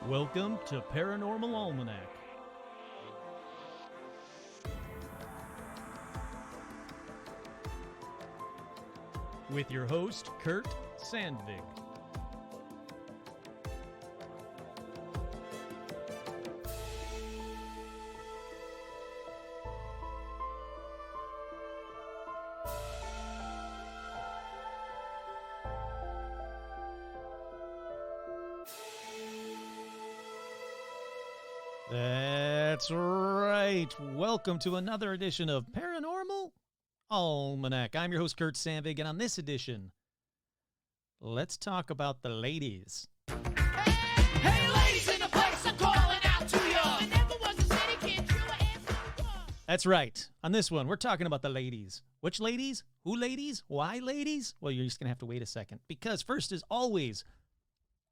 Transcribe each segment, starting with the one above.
Welcome to Paranormal Almanac. With your host, Kurt Sandvig. That's right. Welcome to another edition of Paranormal Almanac. I'm your host, Kurt Sandvig, and on this edition, let's talk about the ladies. Hey, ladies in the place, I'm calling out to you. Never was a city kid, true and That's right. On this one, we're talking about the ladies. Which ladies? Who ladies? Why ladies? Well, you're just going to have to wait a second, because first, as always,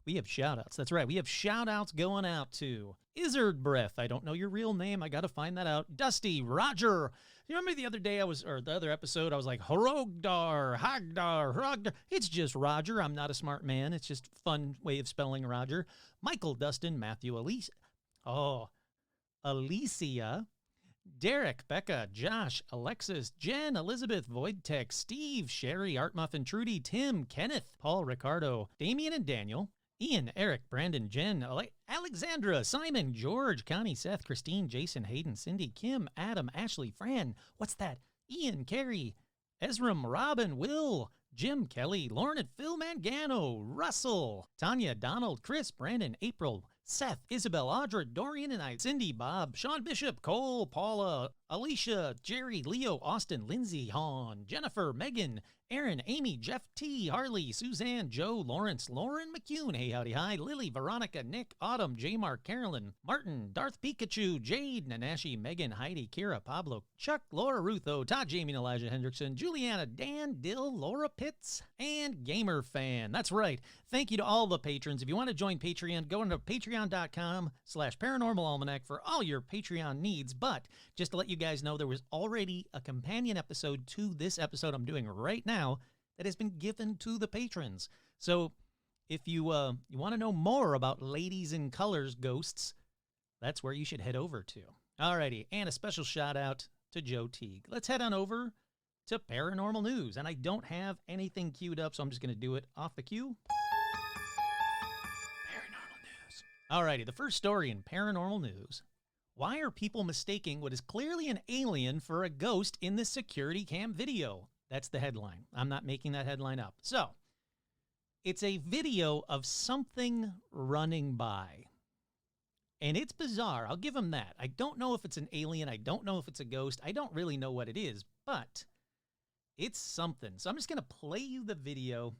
we have shout-outs. That's right. We have shout-outs going out to Izzard Breath. I don't know your real name. I got to find that out. Dusty, Roger. You remember the other day the other episode, I was like, Hrogdar, Hagdar, Hrogdar. It's just Roger. I'm not a smart man. It's just a fun way of spelling Roger. Michael, Dustin, Matthew, Alicia, Derek, Becca, Josh, Alexis, Jen, Elizabeth, Voidtech, Steve, Sherry, Art Muffin, Trudy, Tim, Kenneth, Paul, Ricardo, Damien and Daniel, Ian, Eric, Brandon, Jen, Alexandra, Simon, George, Connie, Seth, Christine, Jason, Hayden, Cindy, Kim, Adam, Ashley, Fran, what's that? Ian, Carrie, Ezram, Robin, Will, Jim, Kelly, Lauren and Phil Mangano, Russell, Tanya, Donald, Chris, Brandon, April, Seth, Isabel, Audra, Dorian and I, Cindy, Bob, Sean Bishop, Cole, Paula, Alicia, Jerry, Leo, Austin, Lindsay, Han, Jennifer, Megan, Aaron, Amy, Jeff T, Harley, Suzanne, Joe, Lawrence, Lauren McCune, hey howdy hi, Lily, Veronica, Nick, Autumn, J Mark, Carolyn, Martin, Darth Pikachu, Jade, Nanashi, Megan, Heidi, Kira, Pablo, Chuck, Laura Rutho, Todd, Jamie, and Elijah Hendrickson, Juliana, Dan, Dill, Laura Pitts, and Gamer Fan. That's right. Thank you to all the patrons. If you want to join Patreon, go into patreon.com/paranormalalmanac for all your Patreon needs. But just to let you guys know, there was already a companion episode to this episode I'm doing right now that has been given to the patrons. So if you want to know more about Ladies in Colors ghosts, that's where you should head over to. Alrighty, and a special shout out to Joe Teague. Let's head on over to Paranormal News. And I don't have anything queued up, so I'm just going to do it off the queue. Paranormal News. Alrighty, the first story in Paranormal News. Why are people mistaking what is clearly an alien for a ghost in the security cam video? That's the headline. I'm not making that headline up. So, it's a video of something running by. And it's bizarre. I'll give them that. I don't know if it's an alien. I don't know if it's a ghost. I don't really know what it is, but it's something. So I'm just going to play you the video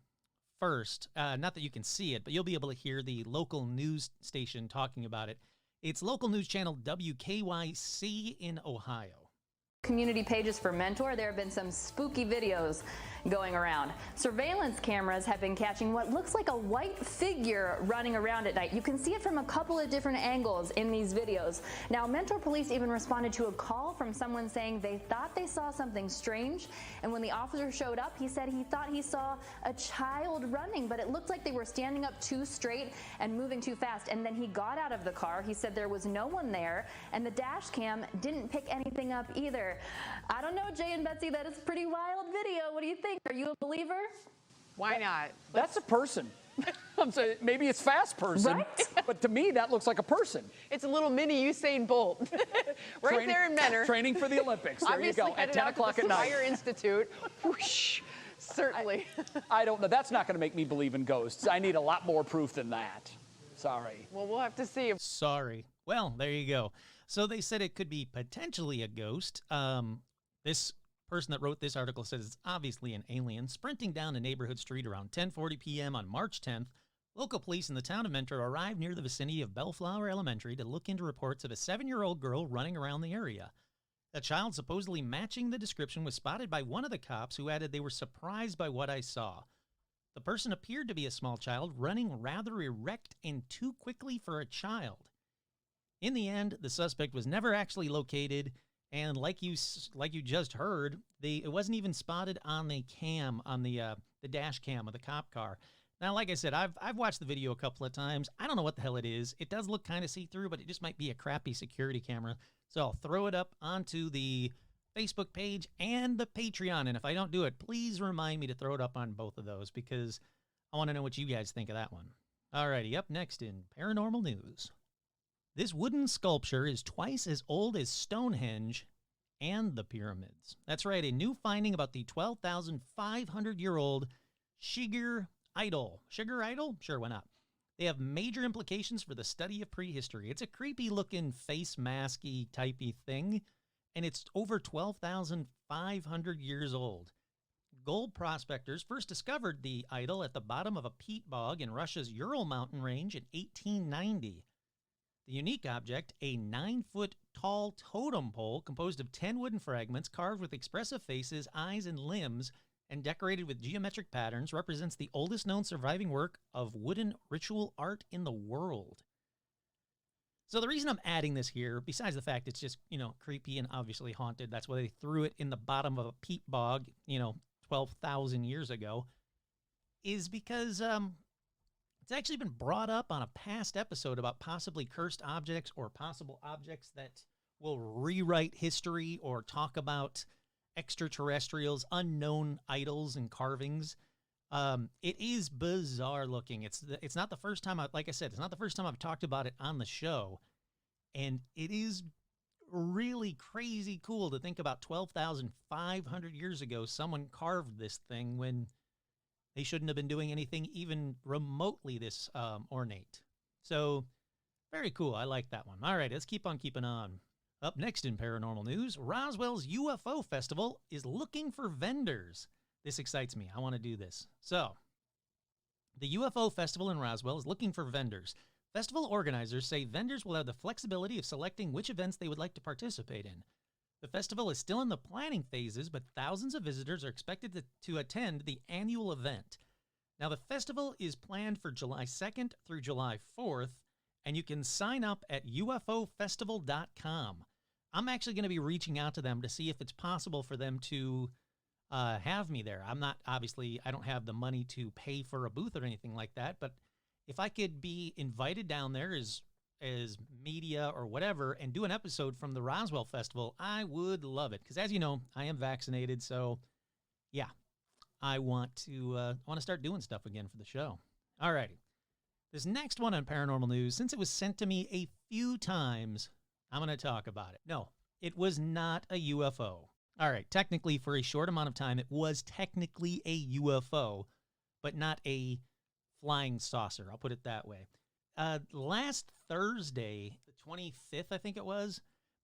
first. Not that you can see it, but you'll be able to hear the local news station talking about it. It's local news channel WKYC in Ohio. Community pages for Mentor, there have been some spooky videos going around. Surveillance cameras have been catching what looks like a white figure running around at night. You can see it from a couple of different angles in these videos. Now, Mentor police even responded to a call from someone saying they thought they saw something strange, and when the officer showed up, he said he thought he saw a child running, but it looked like they were standing up too straight and moving too fast. And then he got out of the car. He said there was no one there, and the dash cam didn't pick anything up either. I don't know, Jay and Betsy, that is a pretty wild video. What do you think? Are you a believer? Why not? That's a person. I'm saying maybe it's fast person, Right? but to me that looks like a person. It's a little mini Usain Bolt. Right there in Mentor. Training for the Olympics. There Obviously you go. At headed 10 out to o'clock the at night. Spire Institute. Whoosh. Certainly. I don't know. That's not going to make me believe in ghosts. I need a lot more proof than that. Sorry. Well, we'll have to see. Sorry. Well, there you go. So they said it could be potentially a ghost. This person that wrote this article says it's obviously an alien sprinting down a neighborhood street around 10:40 p.m. on March 10th. Local police in the town of Mentor arrived near the vicinity of Bellflower Elementary to look into reports of a 7-year-old girl running around the area. A child supposedly matching the description was spotted by one of the cops, who added they were surprised by what I saw. The person appeared to be a small child, running rather erect and too quickly for a child. In the end, the suspect was never actually located, and like you just heard, it wasn't even spotted on the cam, on the dash cam of the cop car. Now, like I said, I've watched the video a couple of times. I don't know what the hell it is. It does look kind of see-through, but it just might be a crappy security camera. So I'll throw it up onto the Facebook page and the Patreon. And if I don't do it, please remind me to throw it up on both of those because I want to know what you guys think of that one. Alrighty, up next in paranormal news. This wooden sculpture is twice as old as Stonehenge and the pyramids. That's right, a new finding about the 12,500-year-old Shigar Idol. Shigar Idol? Sure, why not? They have major implications for the study of prehistory. It's a creepy-looking face masky typey thing, and it's over 12,500 years old. Gold prospectors first discovered the idol at the bottom of a peat bog in Russia's Ural mountain range in 1890. The unique object, a 9-foot-tall totem pole composed of 10 wooden fragments carved with expressive faces, eyes, and limbs, and decorated with geometric patterns, represents the oldest known surviving work of wooden ritual art in the world. So the reason I'm adding this here, besides the fact it's just, creepy and obviously haunted, that's why they threw it in the bottom of a peat bog, 12,000 years ago, is because it's actually been brought up on a past episode about possibly cursed objects or possible objects that will rewrite history or talk about extraterrestrials, unknown idols and carvings. It is bizarre looking. It's not the first time it's not the first time I've talked about it on the show, and it is really crazy cool to think about 12,500 years ago someone carved this thing when they shouldn't have been doing anything even remotely this ornate. So very cool. I like that one. All right, let's keep on keeping on. Up next in paranormal news, Roswell's UFO Festival is looking for vendors. This excites me. I want to do this. So, the UFO Festival in Roswell is looking for vendors. Festival organizers say vendors will have the flexibility of selecting which events they would like to participate in. The festival is still in the planning phases, but thousands of visitors are expected to attend the annual event. Now, the festival is planned for July 2nd through July 4th, and you can sign up at ufofestival.com. I'm actually going to be reaching out to them to see if it's possible for them to have me there. I don't have the money to pay for a booth or anything like that, but if I could be invited down there as media or whatever and do an episode from the Roswell Festival, I would love it. Because as you know, I am vaccinated, so yeah, I want to start doing stuff again for the show. Alrighty. This next one on paranormal news, since it was sent to me a few times, I'm going to talk about it. No, it was not a UFO. All right, technically, for a short amount of time, it was technically a UFO, but not a flying saucer. I'll put it that way. Last Thursday, the 25th, I think it was,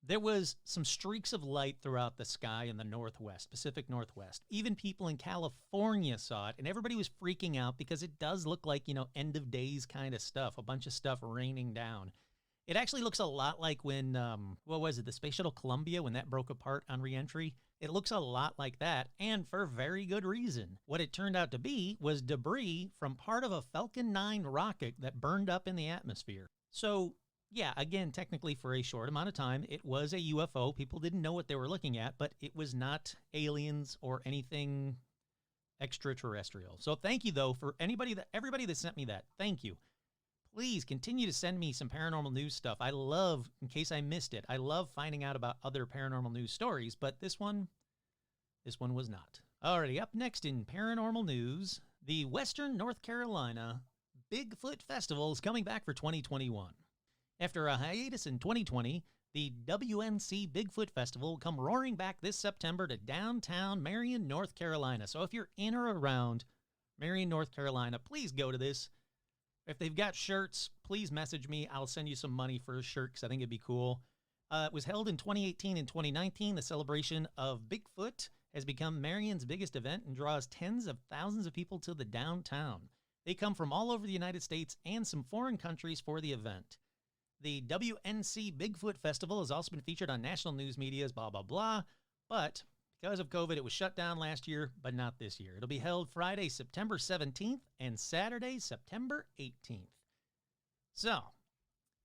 there was some streaks of light throughout the sky in the Northwest, Pacific Northwest. Even people in California saw it, and everybody was freaking out because it does look like, end of days kind of stuff, a bunch of stuff raining down. It actually looks a lot like when, the Space Shuttle Columbia, when that broke apart on reentry. It looks a lot like that, and for very good reason. What it turned out to be was debris from part of a Falcon 9 rocket that burned up in the atmosphere. So, yeah, again, technically for a short amount of time, it was a UFO. People didn't know what they were looking at, but it was not aliens or anything extraterrestrial. So thank you, though, for everybody that sent me that. Thank you. Please continue to send me some paranormal news stuff. I love, in case I missed it, I love finding out about other paranormal news stories, but this one was not. Alrighty, up next in paranormal news, the Western North Carolina Bigfoot Festival is coming back for 2021. After a hiatus in 2020, the WNC Bigfoot Festival will come roaring back this September to downtown Marion, North Carolina. So if you're in or around Marion, North Carolina, please go to this. If they've got shirts, please message me. I'll send you some money for a shirt because I think it'd be cool. It was held in 2018 and 2019. The celebration of Bigfoot has become Marion's biggest event and draws tens of thousands of people to the downtown. They come from all over the United States and some foreign countries for the event. The WNC Bigfoot Festival has also been featured on national news medias, blah, blah, blah. But because of COVID, it was shut down last year, but not this year. It'll be held Friday, September 17th and Saturday, September 18th. So,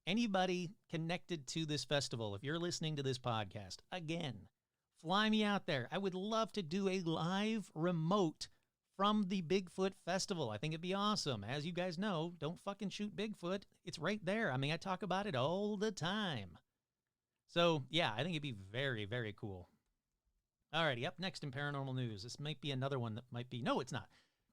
anybody connected to this festival, if you're listening to this podcast, again, fly me out there. I would love to do a live remote from the Bigfoot Festival. I think it'd be awesome. As you guys know, don't fucking shoot Bigfoot. It's right there. I mean, I talk about it all the time. So, yeah, I think it'd be very, very cool. Alrighty, up next in paranormal news. This might be another one that might be... No, it's not.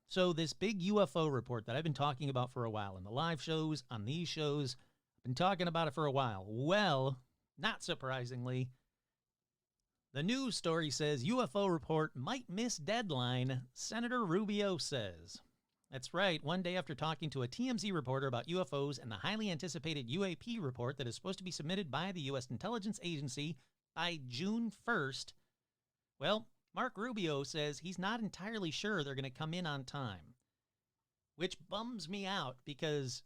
So this big UFO report that I've been talking about for a while in the live shows, on these shows, I've been talking about it for a while. Well, not surprisingly, the news story says UFO report might miss deadline, Senator Rubio says. That's right, one day after talking to a TMZ reporter about UFOs and the highly anticipated UAP report that is supposed to be submitted by the U.S. Intelligence Agency by June 1st, well, Mark Rubio says he's not entirely sure they're going to come in on time, which bums me out because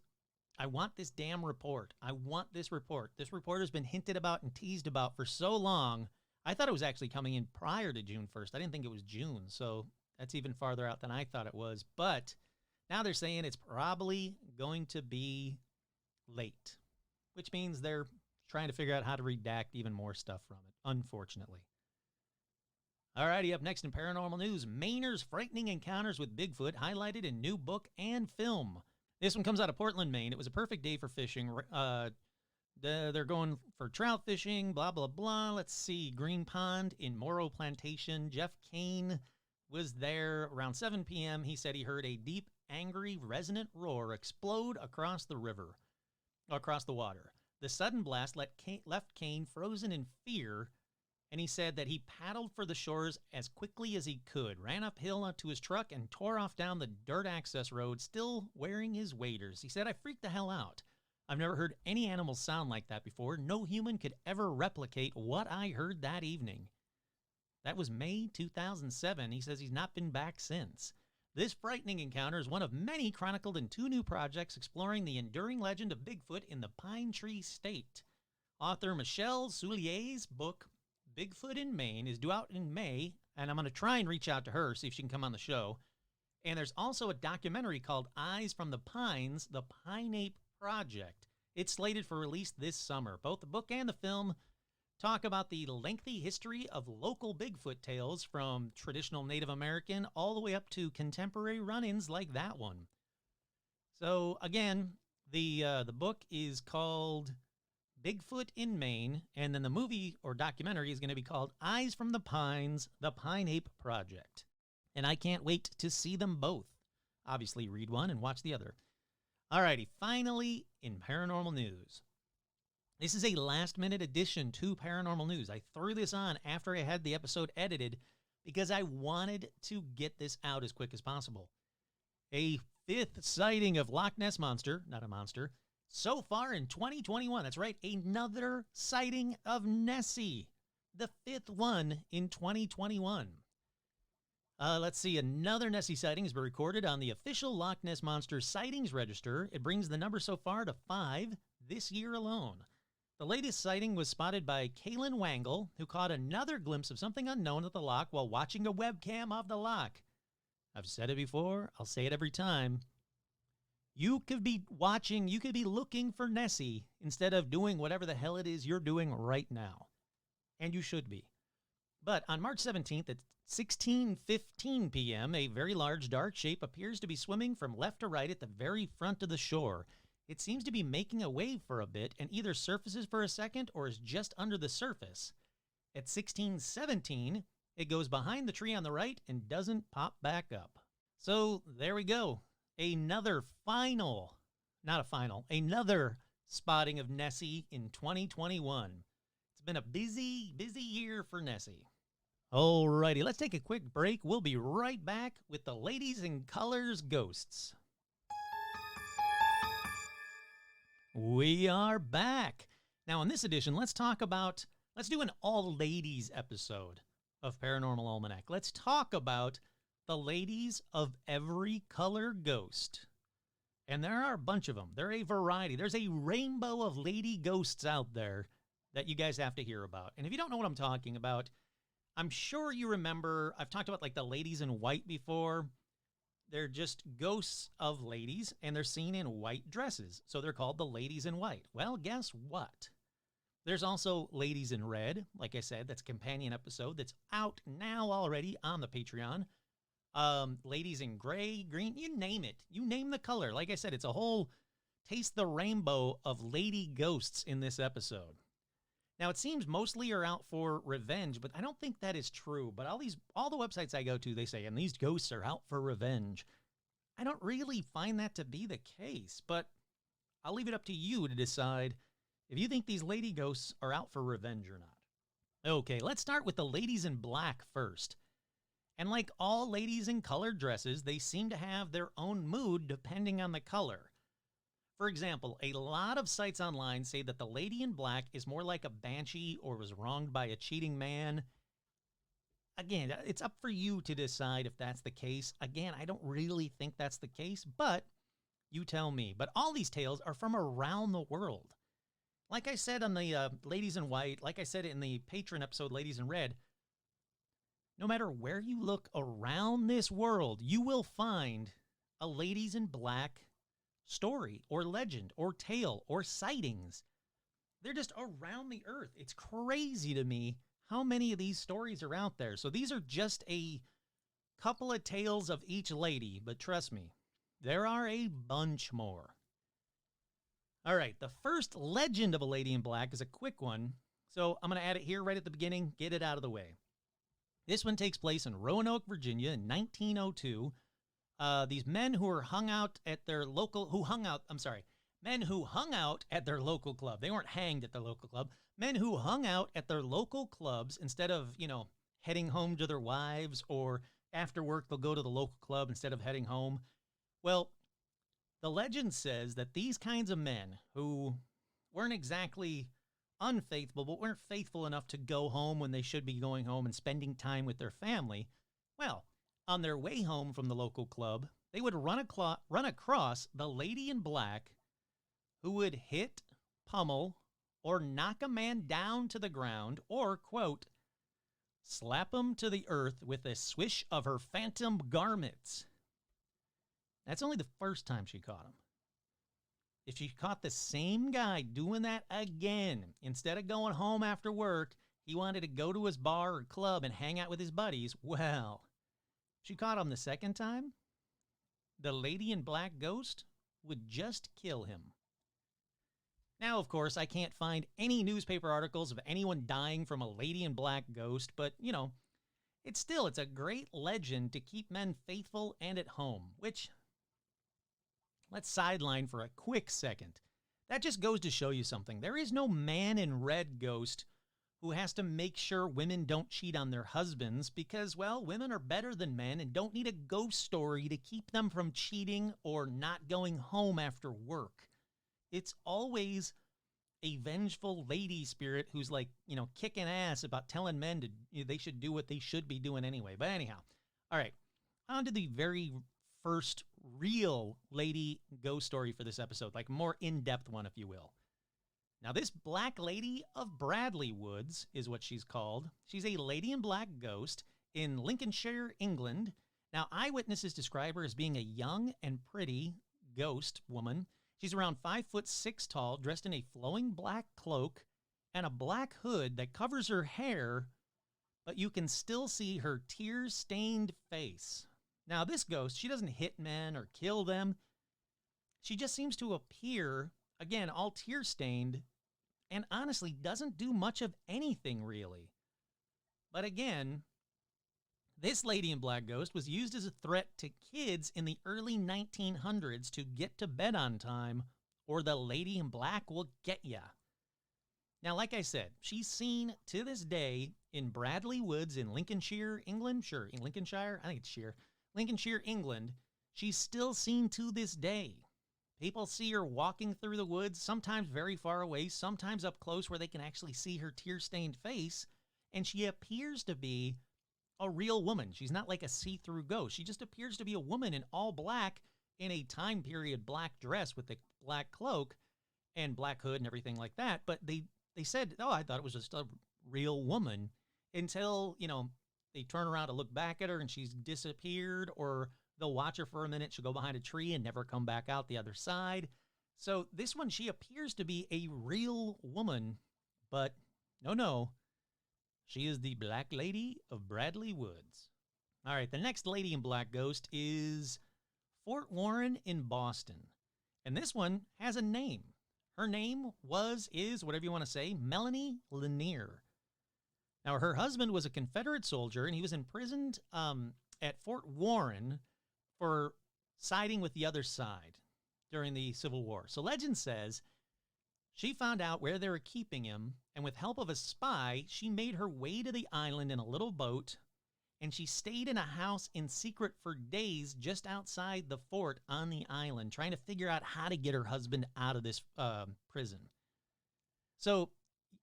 I want this damn report. I want this report. This report has been hinted about and teased about for so long. I thought it was actually coming in prior to June 1st. I didn't think it was June, so that's even farther out than I thought it was. But now they're saying it's probably going to be late, which means they're trying to figure out how to redact even more stuff from it, unfortunately. Alrighty, up next in paranormal news, Mainer's frightening encounters with Bigfoot highlighted in new book and film. This one comes out of Portland, Maine. It was a perfect day for fishing. They're going for trout fishing, blah, blah, blah. Let's see, Green Pond in Morrow Plantation. Jeff Kane was there around 7 p.m. He said he heard a deep, angry, resonant roar explode across the water. The sudden blast left Kane frozen in fear, and he said that he paddled for the shores as quickly as he could, ran uphill onto his truck, and tore off down the dirt access road, still wearing his waders. He said, "I freaked the hell out. I've never heard any animal sound like that before. No human could ever replicate what I heard that evening." That was May 2007. He says he's not been back since. This frightening encounter is one of many chronicled in 2 new projects exploring the enduring legend of Bigfoot in the Pine Tree State. Author Michelle Soulier's book, Bigfoot in Maine, is due out in May, and I'm going to try and reach out to her, see if she can come on the show. And there's also a documentary called Eyes from the Pines, the Pine Ape Project. It's slated for release this summer. Both the book and the film talk about the lengthy history of local Bigfoot tales from traditional Native American all the way up to contemporary run-ins like that one. So again, the book is called Bigfoot in Maine, and then the movie or documentary is going to be called Eyes from the Pines, the Pine Ape Project. And I can't wait to see them both. Obviously, read one and watch the other. Alrighty, finally, in paranormal news. This is a last-minute addition to paranormal news. I threw this on after I had the episode edited because I wanted to get this out as quick as possible. A 5th sighting of Loch Ness Monster, not a monster, so far in 2021. That's right, another sighting of Nessie. The 5th one in 2021. Let's see, another Nessie sighting has been recorded on the official Loch Ness Monster sightings register. It brings the number so far to 5 this year alone. The latest sighting was spotted by Kaylin Wangle, who caught another glimpse of something unknown at the loch while watching a webcam of the loch. I've said it before, I'll say it every time. You could be watching, you could be looking for Nessie instead of doing whatever the hell it is you're doing right now. And you should be. But on March 17th at 16:15 p.m., a very large dark shape appears to be swimming from left to right at the very front of the shore. It seems to be making a wave for a bit and either surfaces for a second or is just under the surface. At 16:17, it goes behind the tree on the right and doesn't pop back up. So there we go. Another spotting of Nessie in 2021. It's been a busy, busy year for Nessie. Alrighty, let's take a quick break. We'll be right back with the Ladies in Colors Ghosts. We are back. Now, in this edition, let's do an all-ladies episode of Paranormal Almanac. Let's talk about the ladies of every color ghost. And there are a bunch of them. There are a variety. There's a rainbow of lady ghosts out there that you guys have to hear about. And if you don't know what I'm talking about, I'm sure you remember, I've talked about like the ladies in white before. They're just ghosts of ladies, and they're seen in white dresses. So they're called the ladies in white. Well, guess what? There's also ladies in red. Like I said, that's a companion episode that's out now already on the Patreon. ladies in gray, green, you name it. You name the color. Like I said, it's a whole taste the rainbow of lady ghosts in this episode. Now, it seems mostly are out for revenge, but I don't think that is true. But all the websites I go to, they say, and these ghosts are out for revenge. I don't really find that to be the case, but I'll leave it up to you to decide if you think these lady ghosts are out for revenge or not. Okay, let's start with the ladies in black first. And like all ladies in colored dresses, they seem to have their own mood depending on the color. For example, a lot of sites online say that the lady in black is more like a banshee or was wronged by a cheating man. Again, it's up for you to decide if that's the case. Again, I don't really think that's the case, but you tell me. But all these tales are from around the world. Like I said on the Ladies in White, like I said in the Patron episode, Ladies in Red, no matter where you look around this world, you will find a Ladies in Black story or legend or tale or sightings. They're just around the earth. It's crazy to me how many of these stories are out there. So these are just a couple of tales of each lady, but trust me, there are a bunch more. All right, the first legend of a lady in black is a quick one, so I'm going to add it here right at the beginning, get it out of the way. This one takes place in Roanoke, Virginia in 1902. These men who hung out at their local club. They weren't hanged at their local club. Men who hung out at their local clubs instead of, heading home to their wives, or after work they'll go to the local club instead of heading home. Well, the legend says that these kinds of men who weren't exactly unfaithful, but weren't faithful enough to go home when they should be going home and spending time with their family, well, on their way home from the local club, they would run across the lady in black who would hit, pummel, or knock a man down to the ground, or, quote, slap him to the earth with a swish of her phantom garments. That's only the first time she caught him. If she caught the same guy doing that again, instead of going home after work, he wanted to go to his bar or club and hang out with his buddies, well, she caught him the second time, the lady in black ghost would just kill him. Now, of course, I can't find any newspaper articles of anyone dying from a lady in black ghost, but, it's a great legend to keep men faithful and at home, which, let's sideline for a quick second. That just goes to show you something. There is no man in red ghost who has to make sure women don't cheat on their husbands because, well, women are better than men and don't need a ghost story to keep them from cheating or not going home after work. It's always a vengeful lady spirit who's kicking ass about telling men they should do what they should be doing anyway. But anyhow, all right, on to the very first real lady ghost story for this episode, like more in-depth one, if you will. Now, this Black Lady of Bradley Woods is what she's called. She's a lady in black ghost in Lincolnshire, England. Now, eyewitnesses describe her as being a young and pretty ghost woman. She's around 5'6" tall, dressed in a flowing black cloak and a black hood that covers her hair, but you can still see her tear-stained face. Now, this ghost, she doesn't hit men or kill them. She just seems to appear, again, all tear-stained, and honestly doesn't do much of anything, really. But again, this lady in black ghost was used as a threat to kids in the early 1900s to get to bed on time, or the lady in black will get ya. Now, like I said, she's seen to this day in Bradley Woods in Lincolnshire, England. Sure, in Lincolnshire? I think it's Shire. Lincolnshire, England. She's still seen to this day. People see her walking through the woods, sometimes very far away, sometimes up close where they can actually see her tear-stained face, and she appears to be a real woman. She's not like a see-through ghost. She just appears to be a woman in all black in a time period black dress with a black cloak and black hood and everything like that. But they said, oh, I thought it was just a real woman until, they turn around to look back at her and she's disappeared, or they'll watch her for a minute. She'll go behind a tree and never come back out the other side. So this one, she appears to be a real woman, but no. She is the Black Lady of Bradley Woods. All right, the next Lady in Black ghost is Fort Warren in Boston. And this one has a name. Her name is, whatever you want to say, Melanie Lanier. Now, her husband was a Confederate soldier, and he was imprisoned at Fort Warren for siding with the other side during the Civil War. So legend says she found out where they were keeping him, and with help of a spy, she made her way to the island in a little boat, and she stayed in a house in secret for days just outside the fort on the island, trying to figure out how to get her husband out of this prison. So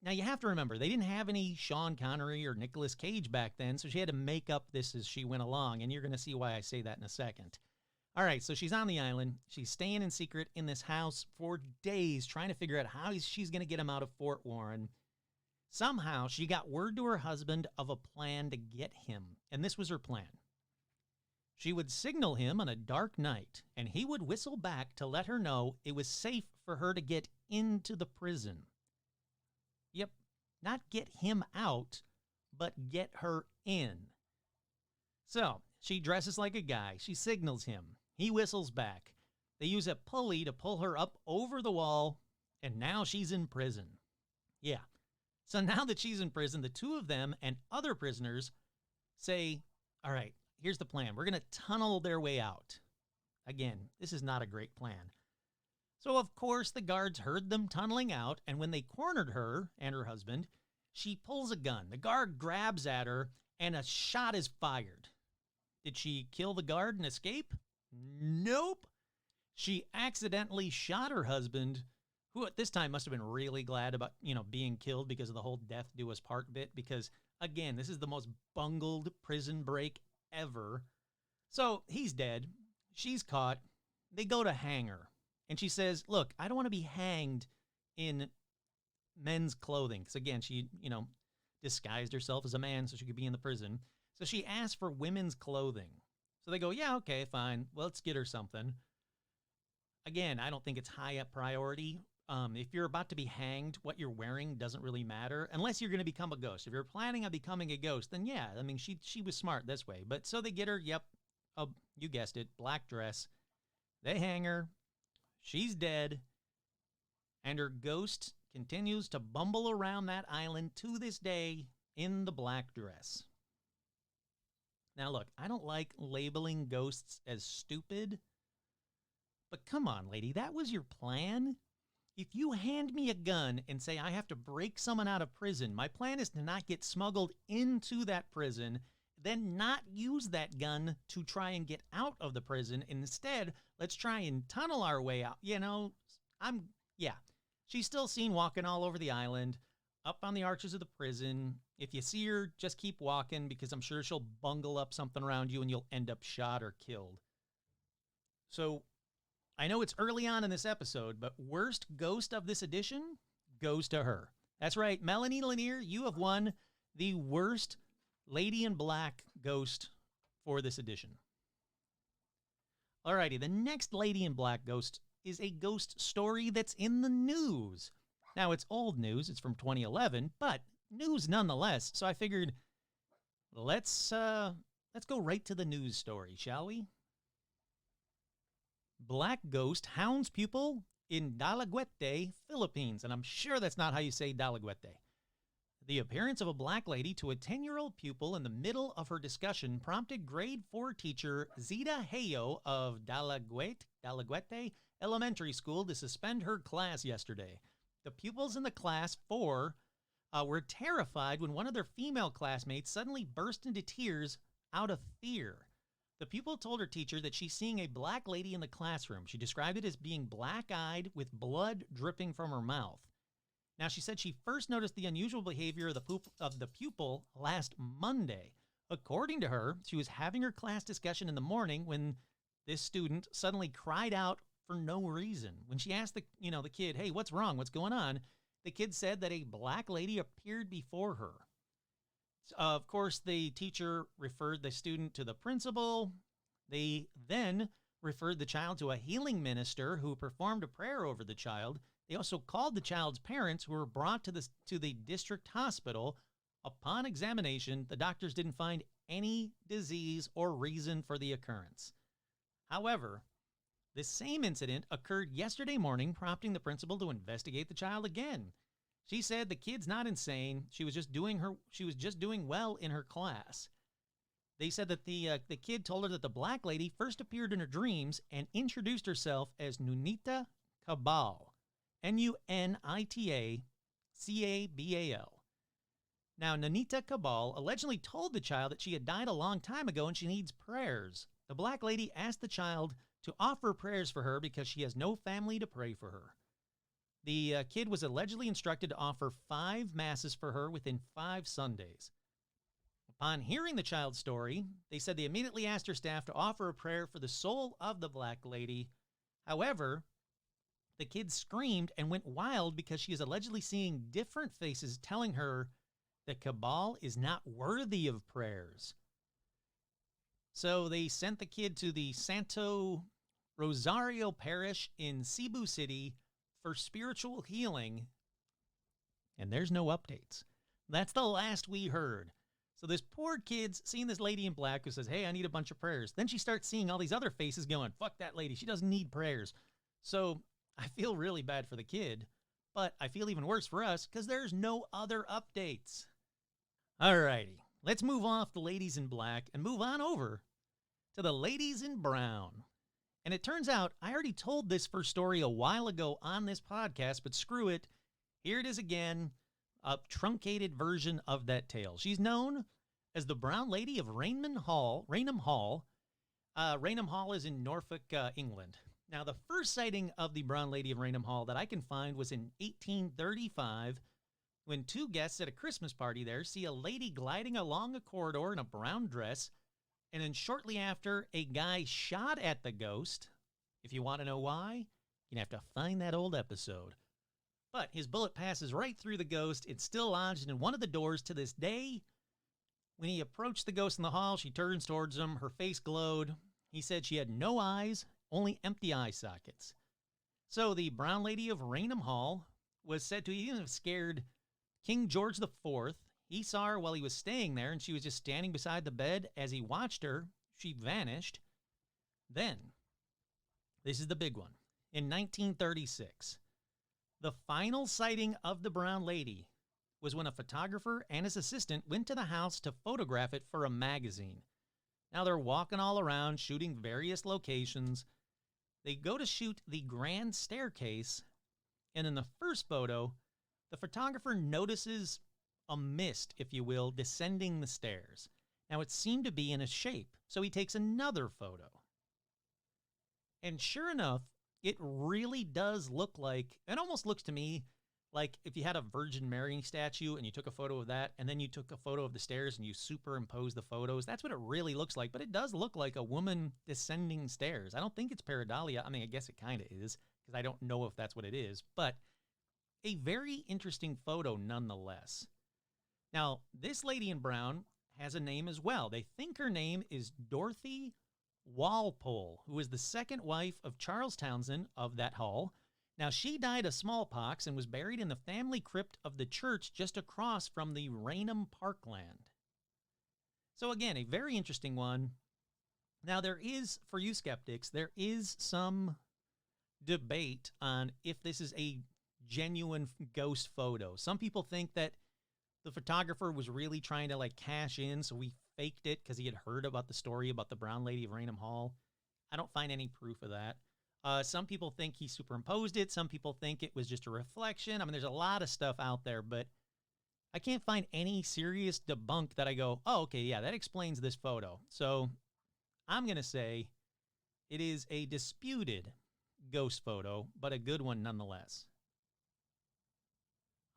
now you have to remember, they didn't have any Sean Connery or Nicolas Cage back then, so she had to make up this as she went along, and you're going to see why I say that in a second. All right, so she's on the island. She's staying in secret in this house for days, trying to figure out how she's going to get him out of Fort Warren. Somehow, she got word to her husband of a plan to get him, and this was her plan. She would signal him on a dark night, and he would whistle back to let her know it was safe for her to get into the prison. Yep, not get him out, but get her in. So, she dresses like a guy. She signals him. He whistles back. They use a pulley to pull her up over the wall, and now she's in prison. Yeah. So now that she's in prison, the two of them and other prisoners say, all right, here's the plan. We're going to tunnel their way out. Again, this is not a great plan. So, of course, the guards heard them tunneling out, and when they cornered her and her husband, she pulls a gun. The guard grabs at her, and a shot is fired. Did she kill the guard and escape? Nope. She accidentally shot her husband, who at this time must have been really glad about, being killed because of the whole death do us part bit, because, again, this is the most bungled prison break ever. So he's dead. She's caught. They go to hang her. And she says, look, I don't want to be hanged in men's clothing. Because, again, she, disguised herself as a man so she could be in the prison. So she asked for women's clothing. So they go, yeah, okay, fine. Well, let's get her something. Again, I don't think it's high up priority. If you're about to be hanged, what you're wearing doesn't really matter, unless you're going to become a ghost. If you're planning on becoming a ghost, then yeah, I mean, she was smart this way. But so they get her, yep, you guessed it, black dress. They hang her. She's dead. And her ghost continues to bumble around that island to this day in the black dress. Now, look, I don't like labeling ghosts as stupid, but come on, lady, that was your plan? If you hand me a gun and say I have to break someone out of prison, my plan is to not get smuggled into that prison, then not use that gun to try and get out of the prison. Instead, let's try and tunnel our way out. She's still seen walking all over the island, up on the arches of the prison. If you see her, just keep walking, because I'm sure she'll bungle up something around you and you'll end up shot or killed. So, I know it's early on in this episode, but worst ghost of this edition goes to her. That's right, Melanie Lanier, you have won the worst Lady in Black ghost for this edition. Alrighty, the next Lady in Black ghost is a ghost story that's in the news. Now, it's old news, it's from 2011, but news nonetheless, so I figured let's go right to the news story, shall we? Black ghost hounds pupil in Dalaguete, Philippines. And I'm sure that's not how you say Dalaguete. The appearance of a black lady to a 10-year-old pupil in the middle of her discussion prompted grade 4 teacher Zita Hayo of Dalaguete Elementary School to suspend her class yesterday. The pupils in the class 4 were terrified when one of their female classmates suddenly burst into tears out of fear. The pupil told her teacher that she's seeing a black lady in the classroom. She described it as being black-eyed with blood dripping from her mouth. Now, she said she first noticed the unusual behavior of the pupil last Monday. According to her, she was having her class discussion in the morning when this student suddenly cried out for no reason. When she asked the kid, hey, what's wrong? What's going on? The kid said that a black lady appeared before her. Of course, the teacher referred the student to the principal. They then referred the child to a healing minister who performed a prayer over the child. They also called the child's parents, who were brought to the district hospital. Upon examination, the doctors didn't find any disease or reason for the occurrence. However, this same incident occurred yesterday morning, prompting the principal to investigate the child again. She said the kid's not insane. She was just doing well in her class. They said that the kid told her that the black lady first appeared in her dreams and introduced herself as Nunita Cabal, Nunita Cabal. Now, Nunita Cabal allegedly told the child that she had died a long time ago and she needs prayers. The black lady asked the child to offer prayers for her because she has no family to pray for her. The kid was allegedly instructed to offer 5 masses for her within 5 Sundays. Upon hearing the child's story, they said they immediately asked her staff to offer a prayer for the soul of the black lady. However, the kid screamed and went wild because she is allegedly seeing different faces telling her that Cabal is not worthy of prayers. So they sent the kid to the Santo Rosario Parish in Cebu City for spiritual healing, and there's no updates. That's the last we heard. So this poor kid's seeing this lady in black who says, hey, I need a bunch of prayers. Then she starts seeing all these other faces going, fuck that lady. She doesn't need prayers. So I feel really bad for the kid, but I feel even worse for us because there's no other updates. Alrighty, let's move off the ladies in black and move on over to the ladies in brown. And it turns out I already told this first story a while ago on this podcast, but screw it. Here it is again, a truncated version of that tale. She's known as the Brown Lady of Raynham Hall. Raynham Hall is in Norfolk, England. Now, the first sighting of the Brown Lady of Raynham Hall that I can find was in 1835, when 2 guests at a Christmas party there see a lady gliding along a corridor in a brown dress, and then shortly after, a guy shot at the ghost. If you want to know why, you'd have to find that old episode. But his bullet passes right through the ghost. It's still lodged in one of the doors to this day. When he approached the ghost in the hall, she turns towards him. Her face glowed. He said she had no eyes, only empty eye sockets. So the Brown Lady of Raynham Hall was said to even have scared King George IV. He saw her while he was staying there, and she was just standing beside the bed. As he watched her, she vanished. Then, this is the big one. In 1936, the final sighting of the Brown Lady was when a photographer and his assistant went to the house to photograph it for a magazine. Now they're walking all around, shooting various locations. They go to shoot the grand staircase, and in the first photo, the photographer notices a mist, if you will, descending the stairs. Now, it seemed to be in a shape, so he takes another photo. And sure enough, it really does look like, it almost looks to me like if you had a Virgin Mary statue and you took a photo of that, and then you took a photo of the stairs and you superimpose the photos. That's what it really looks like, but it does look like a woman descending stairs. I don't think it's pareidolia. I mean, I guess it kind of is, because I don't know if that's what it is, but a very interesting photo nonetheless. Now, this lady in brown has a name as well. They think her name is Dorothy Walpole, who is the second wife of Charles Townshend of that hall. Now, she died of smallpox and was buried in the family crypt of the church just across from the Raynham Parkland. So again, a very interesting one. Now, there is, for you skeptics, there is some debate on if this is a genuine ghost photo. Some people think that the photographer was really trying to like cash in, so he faked it because he had heard about the story about the Brown Lady of Raynham Hall. I don't find any proof of that. Some people think he superimposed it. Some people think it was just a reflection. I mean, there's a lot of stuff out there, but I can't find any serious debunk that I go, oh, okay, yeah, that explains this photo. So I'm going to say it is a disputed ghost photo, but a good one nonetheless.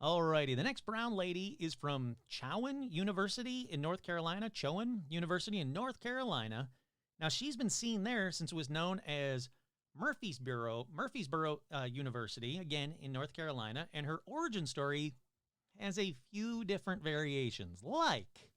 Alrighty, the next brown lady is from Chowan University in North Carolina. Chowan University in North Carolina. Now, she's been seen there since it was known as Murfreesboro University, again, in North Carolina. And her origin story has a few different variations, like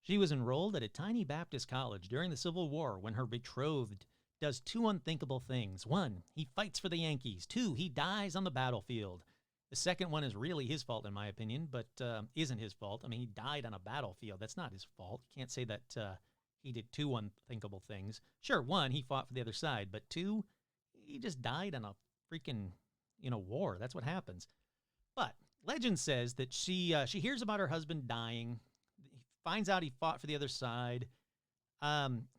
she was enrolled at a tiny Baptist college during the Civil War when her betrothed does 2 unthinkable things. 1, he fights for the Yankees. 2, he dies on the battlefield. The second one is really his fault, in my opinion, but isn't his fault. I mean, he died on a battlefield. That's not his fault. You can't say that he did two unthinkable things. Sure, one, he fought for the other side, but two, he just died on a freaking, war. That's what happens. But legend says that she hears about her husband dying, finds out he fought for the other side,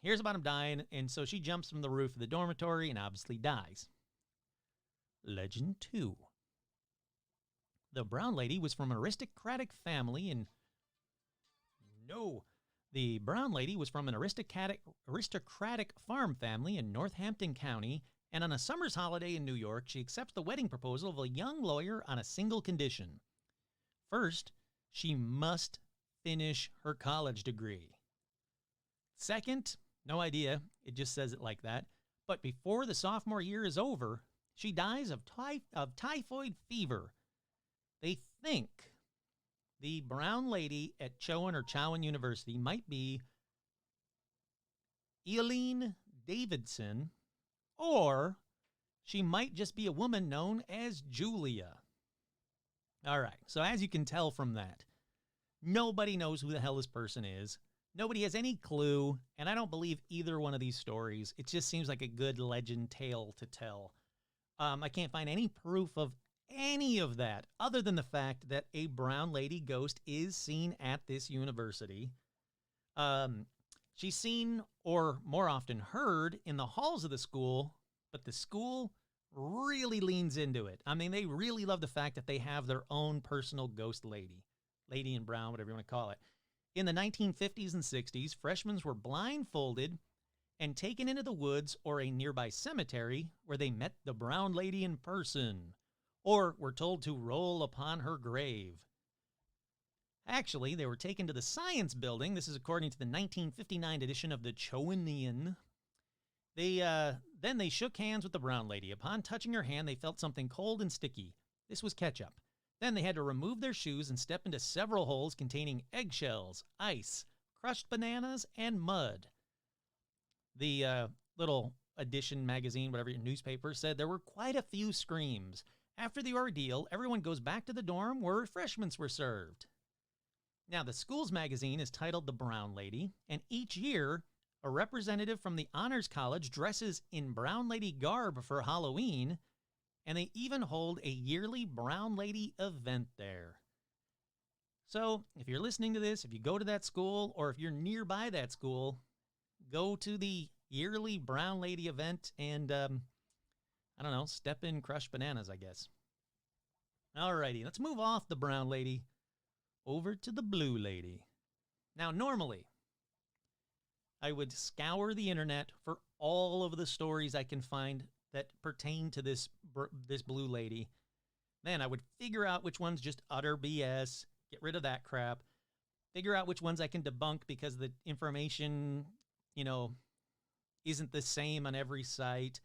hears about him dying, and so she jumps from the roof of the dormitory and obviously dies. Legend 2. The brown lady was from an aristocratic family in... No. The brown lady was from an aristocratic farm family in Northampton County, and on a summer's holiday in New York, she accepts the wedding proposal of a young lawyer on a single condition. First, she must finish her college degree. Second, no idea. It just says it like that. But before the sophomore year is over, she dies of typhoid fever. They think the brown lady at Chowan University might be Eileen Davidson, or she might just be a woman known as Julia. All right, so as you can tell from that, nobody knows who the hell this person is. Nobody has any clue, and I don't believe either one of these stories. It just seems like a good legend tale to tell. I can't find any proof of any of that other than the fact that a brown lady ghost is seen at this university. She's seen, or more often heard, in the halls of the school, but the school really leans into it. I mean, they really love the fact that they have their own personal ghost lady in brown, whatever you want to call it. In the 1950s and 60s, freshmen were blindfolded and taken into the woods or a nearby cemetery where they met the brown lady in person, or were told to roll upon her grave. Actually, they were taken to the Science Building. This is according to the 1959 edition of the Chowenian. Then they shook hands with the brown lady. Upon touching her hand, they felt something cold and sticky. This was ketchup. Then they had to remove their shoes and step into several holes containing eggshells, ice, crushed bananas, and mud. The little edition magazine, whatever your newspaper, said there were quite a few screams. After the ordeal, everyone goes back to the dorm where refreshments were served. Now, the school's magazine is titled The Brown Lady, and each year, a representative from the Honors College dresses in brown lady garb for Halloween, and they even hold a yearly brown lady event there. So, if you're listening to this, if you go to that school, or if you're nearby that school, go to the yearly brown lady event and, step in crushed bananas, I guess. Alrighty, let's move off the brown lady over to the blue lady. Now, normally, I would scour the internet for all of the stories I can find that pertain to this blue lady. Then I would figure out which ones just utter BS, get rid of that crap, figure out which ones I can debunk because the information, isn't the same on every site.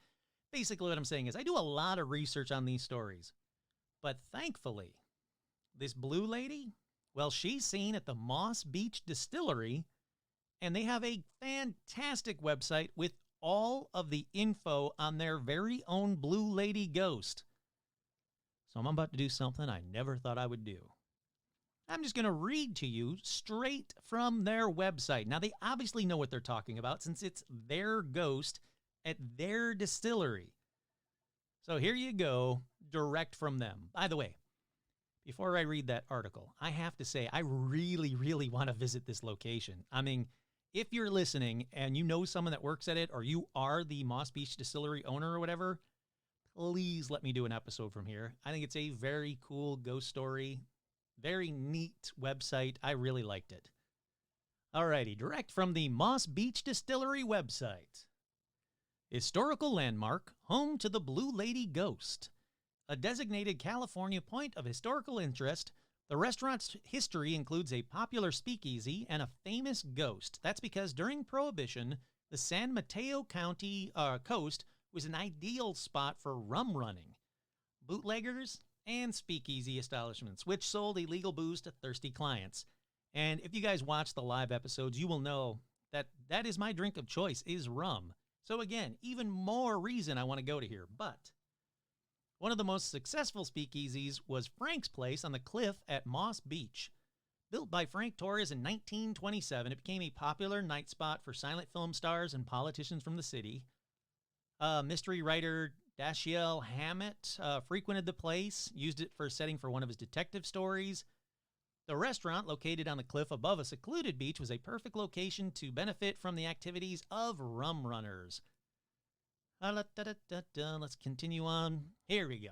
Basically what I'm saying is I do a lot of research on these stories. But thankfully, this blue lady, well, she's seen at the Moss Beach Distillery, and they have a fantastic website with all of the info on their very own blue lady ghost. So I'm about to do something I never thought I would do. I'm just going to read to you straight from their website. Now, they obviously know what they're talking about since it's their ghost at their distillery. So here you go, direct from them. By the way, before I read that article, I have to say I really, really want to visit this location. I mean, if you're listening and you know someone that works at it, or you are the Moss Beach Distillery owner or whatever, please let me do an episode from here. I think it's a very cool ghost story. Very neat website. I really liked it. Alrighty, direct from the Moss Beach Distillery website. Historical landmark, home to the Blue Lady Ghost. A designated California point of historical interest, the restaurant's history includes a popular speakeasy and a famous ghost. That's because during Prohibition, the San Mateo County coast was an ideal spot for rum running, bootleggers, and speakeasy establishments, which sold illegal booze to thirsty clients. And if you guys watch the live episodes, you will know that that is my drink of choice, is rum. So again, even more reason I want to go to here. But One of the most successful speakeasies was Frank's Place on the cliff at Moss Beach. Built by Frank Torres in 1927, it became a popular night spot for silent film stars and politicians from the city. Mystery writer Dashiell Hammett frequented the place, used it for a setting for one of his detective stories. The restaurant, located on the cliff above a secluded beach, was a perfect location to benefit from the activities of rum runners. Let's continue on. Here we go.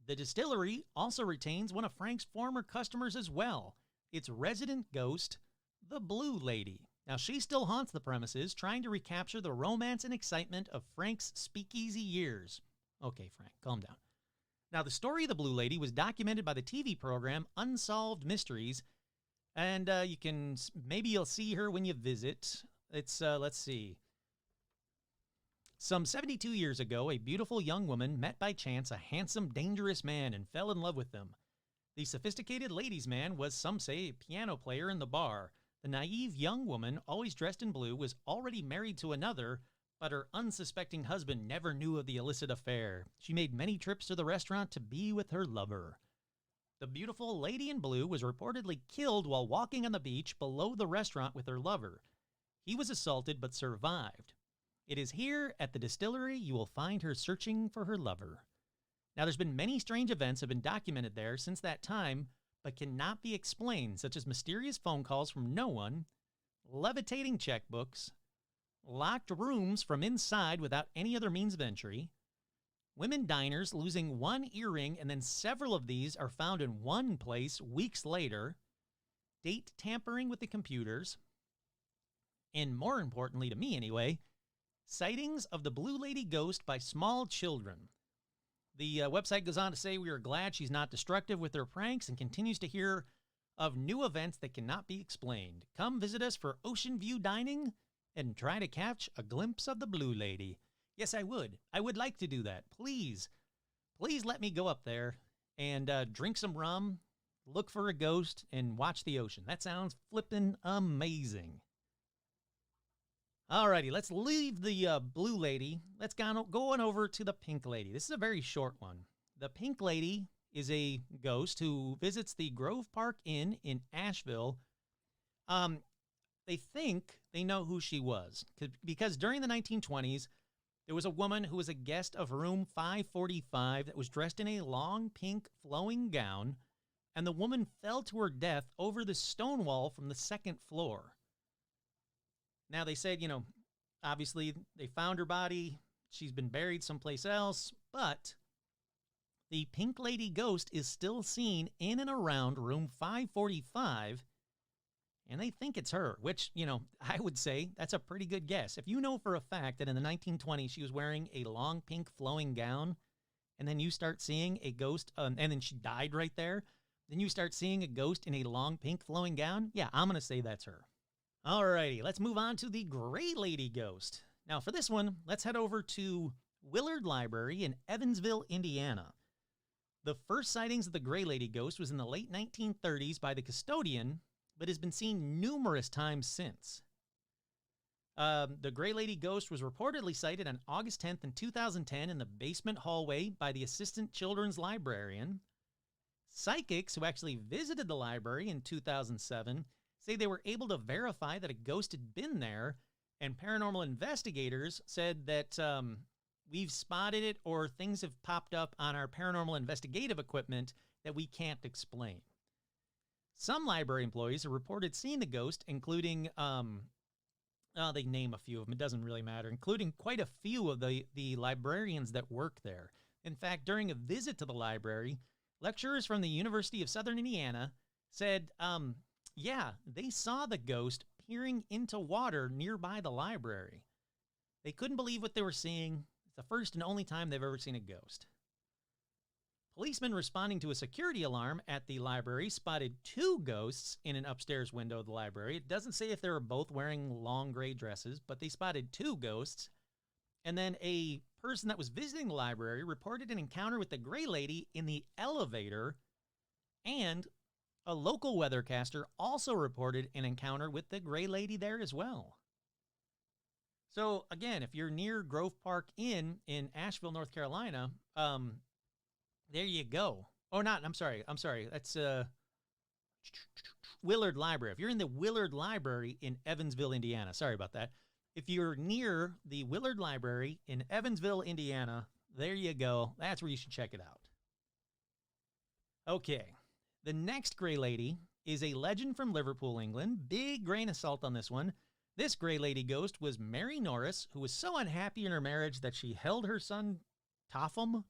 The distillery also retains one of Frank's former customers as well, its resident ghost, the Blue Lady. Now, she still haunts the premises, trying to recapture the romance and excitement of Frank's speakeasy years. Okay, Frank, calm down. Now, the story of the Blue Lady was documented by the TV program Unsolved Mysteries, and maybe you'll see her when you visit. It's, let's see. Some 72 years ago, a beautiful young woman met by chance a handsome, dangerous man and fell in love with him. The sophisticated ladies' man was, some say, a piano player in the bar. The naive young woman, always dressed in blue, was already married to another, but her unsuspecting husband never knew of the illicit affair. She made many trips to the restaurant to be with her lover. The beautiful lady in blue was reportedly killed while walking on the beach below the restaurant with her lover. He was assaulted but survived. It is here at the distillery you will find her searching for her lover. Now, there's been many strange events have been documented there since that time, but cannot be explained, such as mysterious phone calls from no one, levitating checkbooks, locked rooms from inside without any other means of entry, women diners losing one earring and then several of these are found in one place weeks later, date tampering with the computers, and more importantly to me anyway, sightings of the Blue Lady ghost by small children. The website goes on to say, we are glad she's not destructive with her pranks and continues to hear of new events that cannot be explained. Come visit us for ocean view dining and try to catch a glimpse of the Blue Lady. Yes, I would. I would like to do that. Please let me go up there and drink some rum, look for a ghost, and watch the ocean. That sounds flippin' amazing. Alrighty, let's leave the Blue Lady. Let's go on over to the Pink Lady. This is a very short one. The Pink Lady is a ghost who visits the Grove Park Inn in Asheville. They think they know who she was because during the 1920s, there was a woman who was a guest of room 545 that was dressed in a long pink flowing gown, and the woman fell to her death over the stone wall from the second floor. Now, they said, obviously they found her body. She's been buried someplace else, but the Pink Lady ghost is still seen in and around room 545, and they think it's her, which, I would say that's a pretty good guess. If you know for a fact that in the 1920s she was wearing a long pink flowing gown, and then you start seeing a ghost, and then she died right there, then you start seeing a ghost in a long pink flowing gown, yeah, I'm going to say that's her. Alrighty, let's move on to the Gray Lady ghost. Now, for this one, let's head over to Willard Library in Evansville, Indiana. The first sightings of the Gray Lady ghost was in the late 1930s by the custodian, but has been seen numerous times since. The Gray Lady ghost was reportedly sighted on August 10th in 2010 in the basement hallway by the assistant children's librarian. Psychics who actually visited the library in 2007 say they were able to verify that a ghost had been there, and paranormal investigators said that we've spotted it or things have popped up on our paranormal investigative equipment that we can't explain. Some library employees have reported seeing the ghost, including, they name a few of them, it doesn't really matter, including quite a few of the librarians that work there. In fact, during a visit to the library, lecturers from the University of Southern Indiana said, yeah, they saw the ghost peering into water nearby the library. They couldn't believe what they were seeing. It's the first and only time they've ever seen a ghost. Policemen responding to a security alarm at the library spotted two ghosts in an upstairs window of the library. It doesn't say if they were both wearing long gray dresses, but they spotted two ghosts. And then a person that was visiting the library reported an encounter with the Gray Lady in the elevator, and a local weathercaster also reported an encounter with the Gray Lady there as well. So, again, if you're near Grove Park Inn in Asheville, North Carolina, There you go. Oh, not. I'm sorry. That's Willard Library. If you're in the Willard Library in Evansville, Indiana, sorry about that. If you're near the Willard Library in Evansville, Indiana, there you go. That's where you should check it out. Okay. The next Gray Lady is a legend from Liverpool, England. Big grain of salt on this one. This Gray Lady ghost was Mary Norris, who was so unhappy in her marriage that she held her son Topham,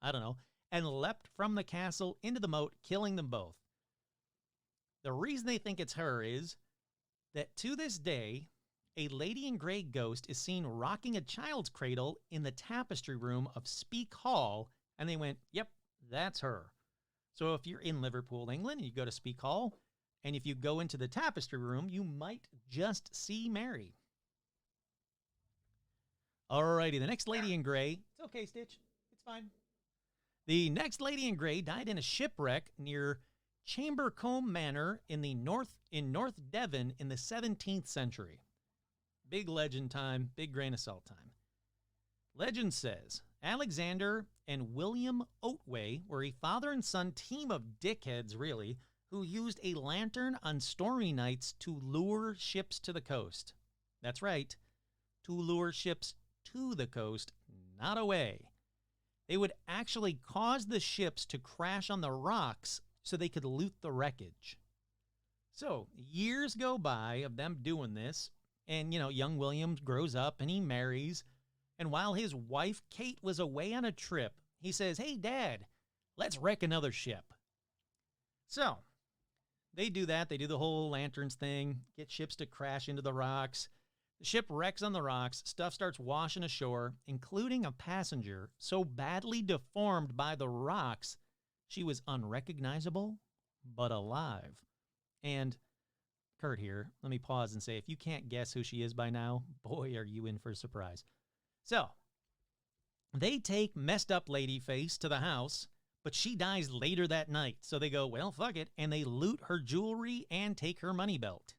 I don't know, and leapt from the castle into the moat, killing them both. The reason they think it's her is that to this day, a lady in gray ghost is seen rocking a child's cradle in the tapestry room of Speke Hall, and they went, yep, that's her. So if you're in Liverpool, England, and you go to Speke Hall, and if you go into the tapestry room, you might just see Mary. Alrighty, the next lady in gray, it's okay, Stitch, it's fine. The next lady in gray died in a shipwreck near Chambercombe Manor in North Devon in the 17th century. Big legend time, big grain of salt time. Legend says Alexander and William Otway were a father and son team of dickheads, really, who used a lantern on stormy nights to lure ships to the coast. That's right, to lure ships to the coast, not away. They would actually cause the ships to crash on the rocks so they could loot the wreckage. So, years go by of them doing this, and, young William grows up and he marries, and while his wife, Kate, was away on a trip, he says, hey, Dad, let's wreck another ship. So, they do that. They do the whole lanterns thing, get ships to crash into the rocks. The ship wrecks on the rocks, stuff starts washing ashore, including a passenger so badly deformed by the rocks, she was unrecognizable, but alive. And Kurt here, let me pause and say, if you can't guess who she is by now, boy, are you in for a surprise. So, they take messed up Ladyface to the house, but she dies later that night. So they go, well, fuck it, and they loot her jewelry and take her money belt.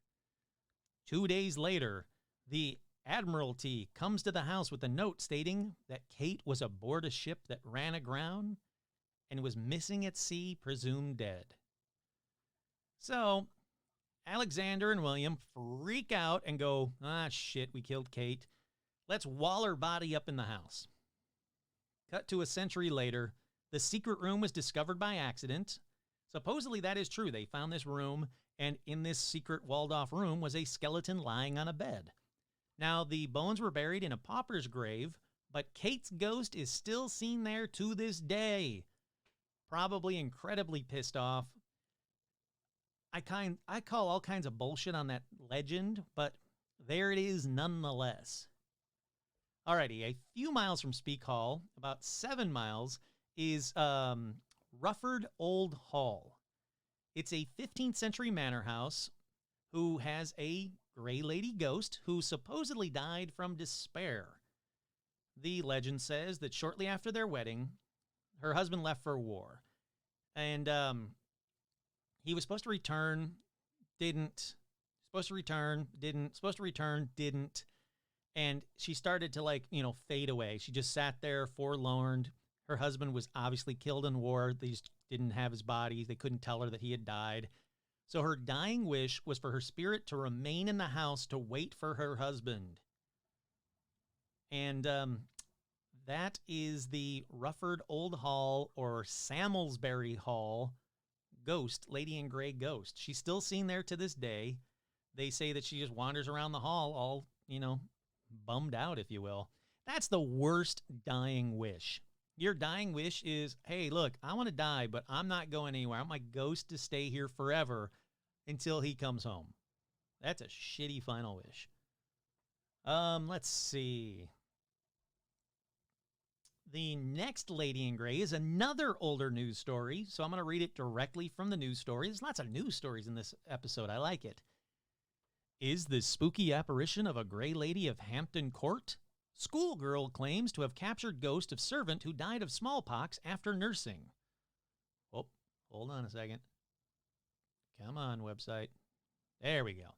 2 days later, the Admiralty comes to the house with a note stating that Kate was aboard a ship that ran aground and was missing at sea, presumed dead. So, Alexander and William freak out and go, shit, we killed Kate. Let's wall her body up in the house. Cut to a century later, the secret room was discovered by accident. Supposedly that is true. They found this room, and in this secret walled-off room was a skeleton lying on a bed. Now, the bones were buried in a pauper's grave, but Kate's ghost is still seen there to this day. Probably incredibly pissed off. I call all kinds of bullshit on that legend, but there it is nonetheless. Alrighty, a few miles from Speke Hall, about 7 miles, is Rufford Old Hall. It's a 15th century manor house who has a gray lady ghost who supposedly died from despair. The legend says that shortly after their wedding, her husband left for war. And he was supposed to return, didn't. Supposed to return, didn't. Supposed to return, didn't. And she started to, fade away. She just sat there forlorn. Her husband was obviously killed in war. They just didn't have his body. They couldn't tell her that he had died. So her dying wish was for her spirit to remain in the house to wait for her husband. And that is the Rufford Old Hall, or Samlesbury Hall, ghost, Lady in Gray ghost. She's still seen there to this day. They say that she just wanders around the hall all, bummed out, if you will. That's the worst dying wish. Your dying wish is, hey, look, I want to die, but I'm not going anywhere. I want my ghost to stay here forever until he comes home. That's a shitty final wish. Let's see. The next Lady in Gray is another older news story, so I'm going to read it directly from the news story. There's lots of news stories in this episode. I like it. Is the spooky apparition of a gray lady of Hampton Court? Schoolgirl claims to have captured ghost of servant who died of smallpox after nursing. Oh, hold on a second. Come on, website. There we go.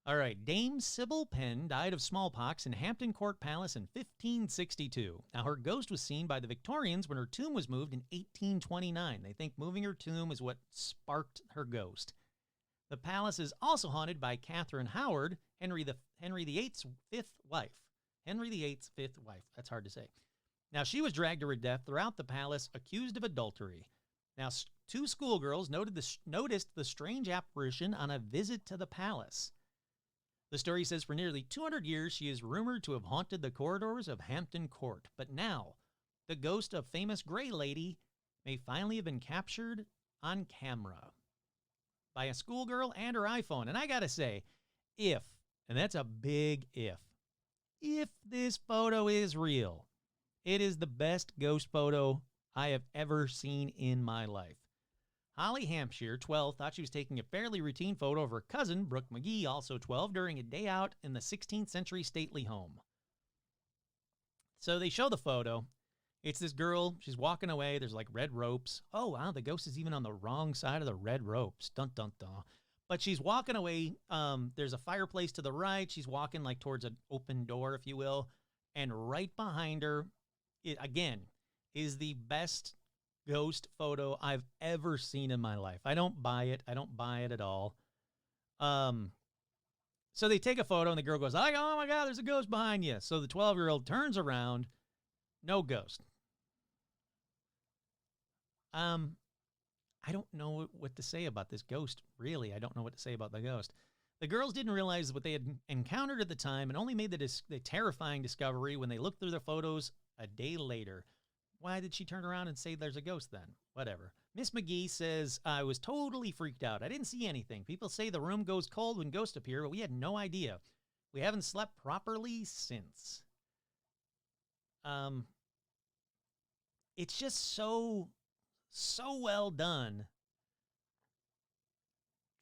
All right, Dame Sybil Penn died of smallpox in Hampton Court Palace in 1562. Now, her ghost was seen by the Victorians when her tomb was moved in 1829. They think moving her tomb is what sparked her ghost. The palace is also haunted by Catherine Howard, Henry VIII's fifth wife. Henry VIII's fifth wife. That's hard to say. Now, she was dragged to her death throughout the palace, accused of adultery. Now, two schoolgirls noticed the strange apparition on a visit to the palace. The story says for nearly 200 years, she is rumored to have haunted the corridors of Hampton Court. But now, the ghost of famous Gray Lady may finally have been captured on camera by a schoolgirl and her iPhone. And I gotta say, and that's a big if this photo is real, it is the best ghost photo I have ever seen in my life. Holly Hampshire, 12, thought she was taking a fairly routine photo of her cousin, Brooke McGee, also 12, during a day out in the 16th century stately home. So they show the photo. It's this girl. She's walking away. There's like red ropes. Oh, wow, the ghost is even on the wrong side of the red ropes. Dun, dun, dun. But she's walking away. There's a fireplace to the right. She's walking like towards an open door, if you will. And right behind her, again, is the best ghost photo I've ever seen in my life. I don't buy it. I don't buy it at all. So they take a photo and the girl goes, oh my God, there's a ghost behind you. So the 12-year-old turns around. No ghost. I don't know what to say about this ghost, really. I don't know what to say about the ghost. The girls didn't realize what they had encountered at the time and only made the terrifying discovery when they looked through the photos a day later. Why did she turn around and say there's a ghost then? Whatever. Miss McGee says, I was totally freaked out. I didn't see anything. People say the room goes cold when ghosts appear, but we had no idea. We haven't slept properly since. It's just so well done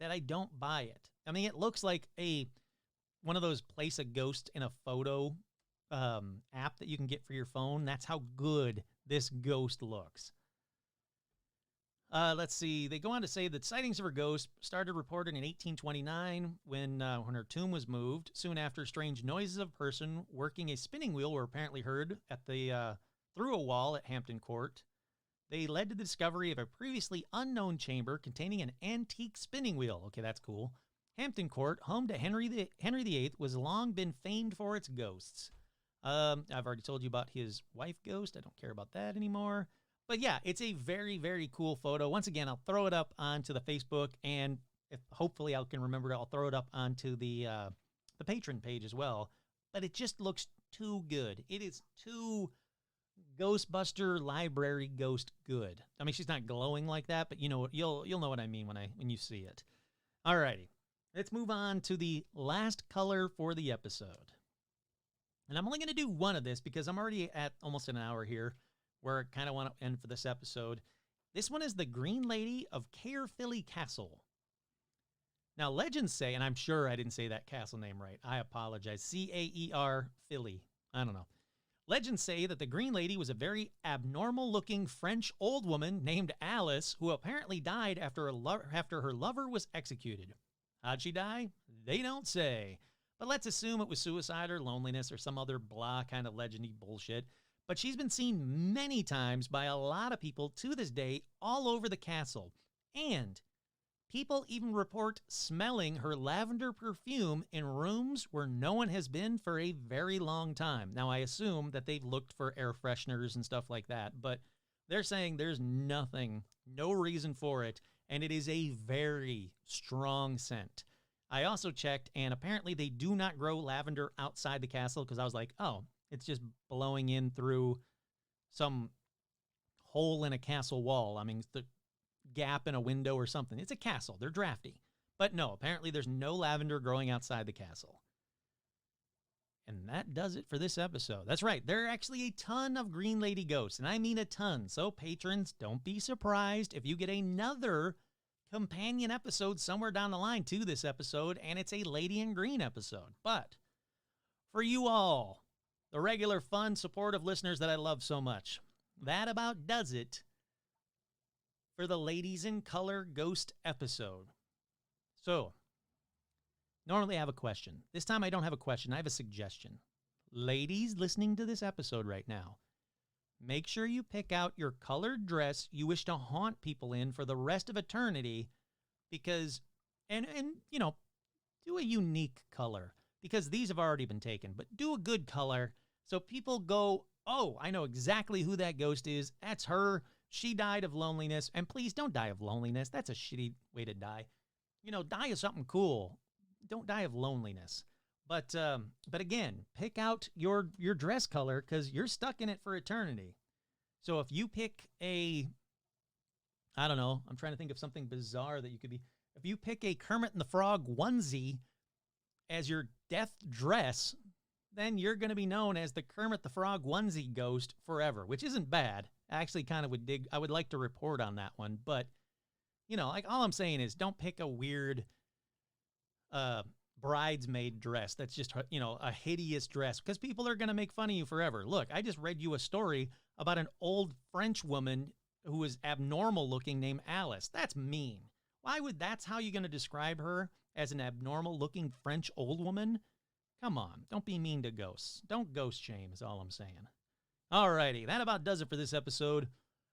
that I don't buy it. I mean, it looks like one of those place a ghost in a photo app that you can get for your phone. That's how good this ghost looks. Let's see. They go on to say that sightings of her ghost started reported in 1829 when her tomb was moved. Soon after, strange noises of a person working a spinning wheel were apparently heard at through a wall at Hampton Court. They led to the discovery of a previously unknown chamber containing an antique spinning wheel. Okay, that's cool. Hampton Court, home to Henry VIII, was long been famed for its ghosts. I've already told you about his wife ghost. I don't care about that anymore. But yeah, it's a very, very cool photo. Once again, I'll throw it up onto the Facebook, and hopefully I can remember, I'll throw it up onto the patron page as well. But it just looks too good. It is too Ghostbuster library ghost good. I mean, she's not glowing like that, but you know, you'll know what I mean when you see it. Alrighty, let's move on to the last color for the episode. And I'm only going to do one of this because I'm already at almost an hour here, where I kind of want to end for this episode. This one is the Green Lady of Caerphilly Castle. Now, legends say, and I'm sure I didn't say that castle name right. I apologize. C-A-E-R Philly. I don't know. Legends say that the Green Lady was a very abnormal-looking French old woman named Alice who apparently died after her lover was executed. How'd she die? They don't say. But let's assume it was suicide or loneliness or some other blah kind of legendy bullshit. But she's been seen many times by a lot of people to this day all over the castle. And people even report smelling her lavender perfume in rooms where no one has been for a very long time. Now, I assume that they've looked for air fresheners and stuff like that, but they're saying there's nothing, no reason for it, and it is a very strong scent. I also checked, and apparently they do not grow lavender outside the castle, because I was like, oh, it's just blowing in through some hole in a castle wall. I mean, the gap in a window or something. It's a castle. They're drafty. But no, apparently there's no lavender growing outside the castle. And that does it for this episode. That's right. There are actually a ton of Green Lady ghosts, and I mean a ton. So patrons, don't be surprised if you get another companion episode somewhere down the line to this episode, and it's a Lady in Green episode. But for you all, the regular, fun, supportive listeners that I love so much, that about does it for the Ladies in Color Ghost episode. So, Normally I have a question. This time I don't have a question. I have a suggestion. Ladies listening to this episode right now, make sure you pick out your colored dress you wish to haunt people in for the rest of eternity, because, and you know, do a unique color, because these have already been taken, but do a good color so people go, oh, I know exactly who that ghost is. That's her. She died of loneliness. And please don't die of loneliness. That's a shitty way to die. You know, die of something cool. Don't die of loneliness. But again, pick out your dress color, because you're stuck in it for eternity. So if you pick I don't know, I'm trying to think of something bizarre that you could be. If you pick a Kermit and the Frog onesie as your death dress, then you're going to be known as the Kermit the Frog onesie ghost forever, which isn't bad. I actually kind of I would like to report on that one. But, you know, like all I'm saying is don't pick a weird bridesmaid dress that's just, you know, a hideous dress, because people are going to make fun of you forever. Look, I just read you a story about an old French woman who was abnormal looking named Alice. That's mean. That's how you're going to describe her, as an abnormal looking French old woman? Come on, don't be mean to ghosts. Don't ghost shame is all I'm saying. Alrighty, that about does it for this episode.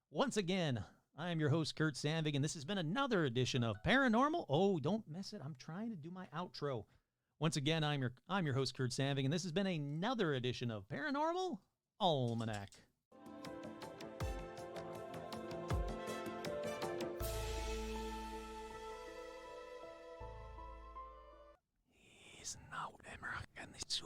Once again, I am your host, Kurt Sandvig, and this has been another edition of Paranormal. Oh, don't miss it. I'm trying to do my outro. Once again, I'm your host, Kurt Sandvig, and this has been another edition of Paranormal Almanac. He's now American. It's